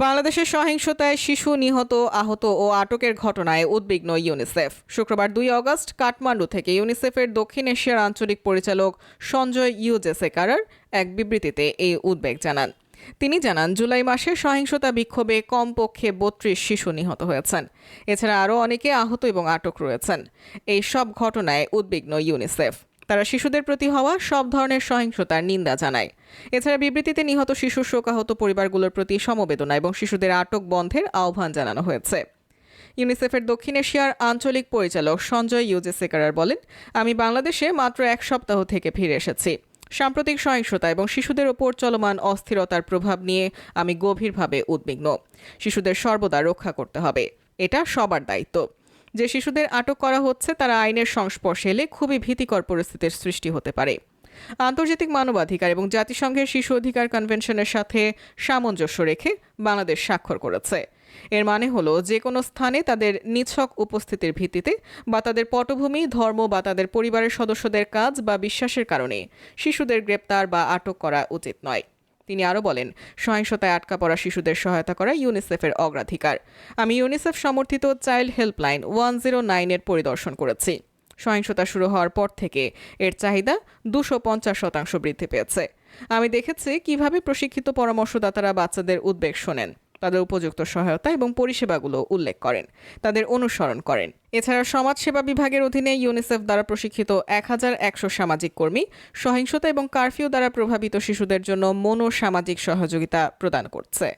বাংলাদেশের সহিংসতায় শিশু নিহত, আহত ও আটকের ঘটনায় উদ্বিগ্ন ইউনিসেফ। শুক্রবার 2 অগস্ট কাঠমান্ডু থেকে ইউনিসেফের দক্ষিণ এশিয়ার আঞ্চলিক পরিচালক সঞ্জয় ইউজেসেকারার এক বিবৃতিতে এই উদ্বেগ জানান। তিনি জানান, জুলাই মাসে সহিংসতা বিক্ষোভে কমপক্ষে 32 শিশু নিহত হয়েছেন। এছাড়া আরও অনেকে আহত এবং আটক রয়েছেন। এই সব ঘটনায় উদ্বিগ্ন ইউনিসেফ। তারা শিশুদের প্রতি হওয়া সব ধরনের সহিংসতার নিন্দা জানায়। এছাড়া বিবৃতিতে নিহত শিশু শোকাহত পরিবারগুলোর প্রতি সমবেদনা এবং শিশুদের আটক বন্ধের আহ্বান জানানো হয়েছে। ইউনিসেফের দক্ষিণ এশিয়ার আঞ্চলিক পরিচালক সঞ্জয় ইউজেসেকারার বলেন, আমি বাংলাদেশে মাত্র 1 সপ্তাহ থেকে ফিরে এসেছি। সাম্প্রতিক সহিংসতা এবং শিশুদের ওপর চলমান অস্থিরতার প্রভাব নিয়ে আমি গভীরভাবে উদ্বিগ্ন। শিশুদের সর্বদা রক্ষা করতে হবে, এটা সবার দায়িত্ব। যে শিশুদের আটক করা হচ্ছে তারা আইনের সংস্পর্শে এলে খুবই ভীতিকর পরিস্থিতির সৃষ্টি হতে পারে। আন্তর্জাতিক মানবাধিকার এবং জাতিসংঘের শিশু অধিকার কনভেনশনের সাথে সামঞ্জস্য রেখে বাংলাদেশ স্বাক্ষর করেছে। এর মানে হলো, যে কোনো স্থানে তাদের নিছক উপস্থিতির ভিত্তিতে বা তাদের পটভূমি, ধর্ম বা তাদের পরিবারের সদস্যদের কাজ বা বিশ্বাসের কারণে শিশুদের গ্রেপ্তার বা আটক করা উচিত নয়। তিনি আরও বলেন, সহিংসতায় আটকা পড়া শিশুদের সহায়তা করা ইউনিসেফের অগ্রাধিকার। আমি ইউনিসেফ সমর্থিত চাইল্ড হেল্পলাইন 109 এর পরিদর্শন করেছি। সহিংসতা শুরু হওয়ার পর থেকে এর চাহিদা 250% বৃদ্ধি পেয়েছে। আমি দেখেছি কিভাবে প্রশিক্ষিত পরামর্শদাতারা বাচ্চাদের উদ্বেগ শোনেন, তাদের উপযুক্ত সহায়তা এবং পরিষেবাগুলো উল্লেখ করেন, তাদের অনুসরণ করেন। এছাড়া সমাজসেবা বিভাগের অধীনে ইউনিসেফ দ্বারা প্রশিক্ষিত 1100 সামাজিক কর্মী সহিংসতা এবং কারফিউ দ্বারা প্রভাবিত শিশুদের জন্য মনোসামাজিক সহযোগিতা প্রদান করছে।